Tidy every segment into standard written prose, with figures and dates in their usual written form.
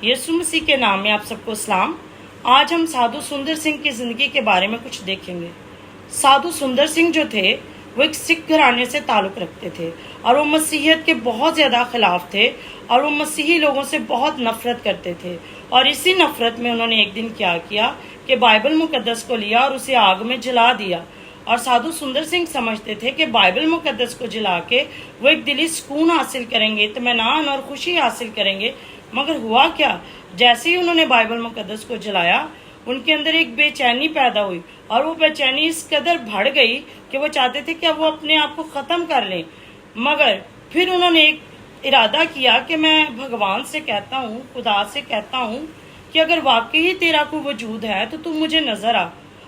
یسوع مسیح کے نام میں آپ سب کو اسلام۔ آج ہم سادھو سندر سنگھ کی زندگی کے بارے میں کچھ دیکھیں گے۔ سادھو سندر سنگھ جو تھے وہ ایک سکھ گھرانے سے تعلق رکھتے تھے اور وہ مسیحیت کے بہت زیادہ خلاف تھے اور وہ مسیحی لوگوں سے بہت نفرت کرتے تھے، اور اسی نفرت میں انہوں نے ایک دن کیا کیا کہ بائبل مقدس کو لیا اور اسے آگ میں جلا دیا۔ اور سادھو سندر سنگھ سمجھتے تھے کہ بائبل مقدس کو جلا کے وہ ایک دلی سکون حاصل کریں گے، اطمینان اور خوشی حاصل کریں گے۔ مگر ہوا کیا، جیسے ہی انہوں نے بائبل مقدس کو جلایا ان کے اندر ایک بے چینی پیدا ہوئی، اور وہ بے چینی اس قدر بڑھ گئی کہ وہ چاہتے تھے کہ اب وہ اپنے آپ کو ختم کر لیں۔ مگر پھر انہوں نے ایک ارادہ کیا کہ میں بھگوان سے کہتا ہوں، خدا سے کہتا ہوں کہ اگر واقعی تیرا کوئی وجود ہے تو تم مجھے نظر آ،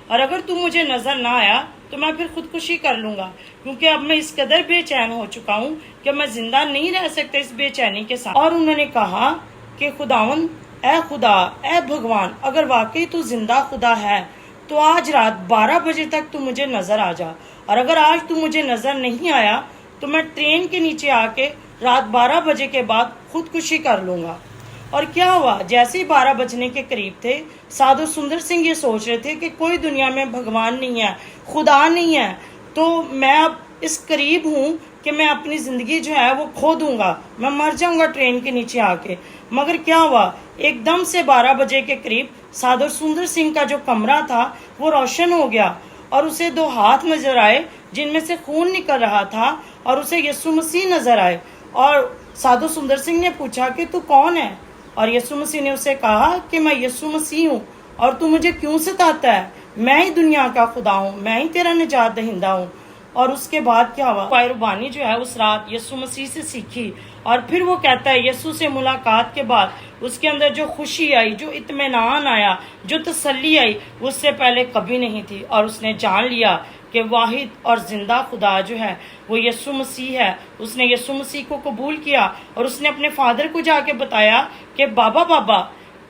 اور اگر تم مجھے نظر نہ آیا تو میں پھر خودکشی کر لوں گا، کیونکہ اب میں اس قدر بے چین ہو چکا ہوں کہ میں زندہ نہیں رہ سکتا اس بے چینی کے ساتھ۔ اور انہوں نے کہا کہ خداوند، اے خدا، اے بھگوان، اگر واقعی تو زندہ خدا ہے تو آج رات 12 بجے تک تو مجھے نظر آ جا، اور اگر آج تو مجھے نظر نہیں آیا تو میں ٹرین کے نیچے آ کے رات 12 بجے کے بعد خودکشی کر لوں گا۔ اور کیا ہوا، جیسے ہی 12 بجنے کے قریب تھے، سادھو سندر سنگھ یہ سوچ رہے تھے کہ کوئی دنیا میں بھگوان نہیں ہے، خدا نہیں ہے، تو میں اب اس قریب ہوں کہ میں اپنی زندگی جو ہے وہ کھو دوں گا، میں مر جاؤں گا ٹرین کے نیچے آ کے۔ مگر کیا ہوا، ایک دم سے 12 بجے کے قریب سادھو سندر سنگھ کا جو کمرہ تھا وہ روشن ہو گیا، اور اسے 2 ہاتھ نظر آئے جن میں سے خون نکل رہا تھا، اور اسے یسوع مسیح نظر آئے۔ اور سادھو سندر سنگھ نے پوچھا کہ تو کون ہے؟ اور یسوع مسیح نے اسے کہا کہ میں یسوع مسیح ہوں، اور تو مجھے کیوں ستاتا ہے؟ میں ہی دنیا کا خدا ہوں، میں ہی تیرا نجات دہندہ ہوں۔ اور اس کے بعد کیا ہوا، قربانی جو ہے اس رات یسوع مسیح سے سیکھی، اور پھر وہ کہتا ہے یسوع سے ملاقات کے بعد اس کے اندر جو خوشی آئی، جو اطمینان آیا، جو تسلی آئی، وہ اس سے پہلے کبھی نہیں تھی۔ اور اس نے جان لیا کہ واحد اور زندہ خدا جو ہے وہ یسوع مسیح ہے۔ اس نے یسوع مسیح کو قبول کیا، اور اس نے اپنے فادر کو جا کے بتایا کہ بابا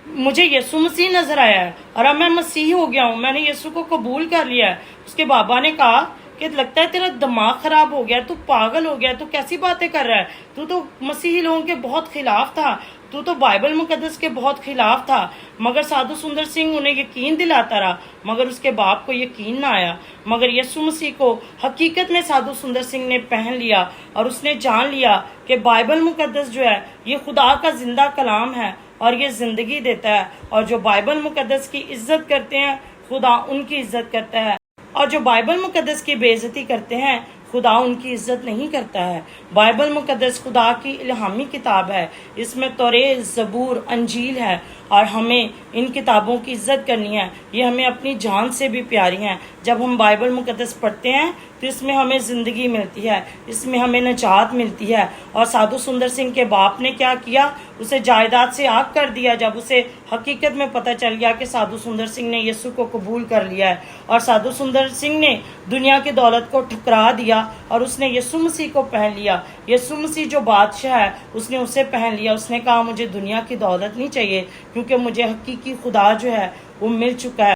مجھے یسوع مسیح نظر آیا ہے، اور اب میں مسیح ہو گیا ہوں، میں نے یسوع کو قبول کر لیا ہے۔ اس کے بابا نے کہا کہ لگتا ہے تیرا دماغ خراب ہو گیا، تو پاگل ہو گیا، تو کیسی باتیں کر رہا ہے، تو مسیحی لوگوں کے بہت خلاف تھا، تو بائبل مقدس کے بہت خلاف تھا۔ مگر سادھو سندر سنگھ انہیں یقین دلاتا رہا، مگر اس کے باپ کو یقین نہ آیا۔ مگر یسوع مسیح کو حقیقت میں سادھو سندر سنگھ نے پہن لیا، اور اس نے جان لیا کہ بائبل مقدس جو ہے یہ خدا کا زندہ کلام ہے، اور یہ زندگی دیتا ہے، اور جو بائبل مقدس کی عزت کرتے ہیں خدا ان کی عزت کرتا ہے، اور جو بائبل مقدس کی بے عزتی کرتے ہیں خدا ان کی عزت نہیں کرتا ہے۔ بائبل مقدس خدا کی الہامی کتاب ہے، اس میں توریت، زبور، انجیل ہے، اور ہمیں ان کتابوں کی عزت کرنی ہے، یہ ہمیں اپنی جان سے بھی پیاری ہیں۔ جب ہم بائبل مقدس پڑھتے ہیں تو اس میں ہمیں زندگی ملتی ہے، اس میں ہمیں نجات ملتی ہے۔ اور سادھو سندر سنگھ کے باپ نے کیا کیا، اسے جائیداد سے آگ کر دیا جب اسے حقیقت میں پتہ چل گیا کہ سادھو سندر سنگھ نے یسوع کو قبول کر لیا ہے۔ اور سادھو سندر سنگھ نے دنیا کی دولت کو ٹھکرا دیا، اور اس نے یسوع مسیح کو پہن لیا۔ یسوع مسیح جو بادشاہ ہے اس نے اسے پہن لیا۔ اس نے کہا مجھے دنیا کی دولت نہیں چاہیے، کیونکہ مجھے حقیقی خدا جو ہے وہ مل چکا ہے۔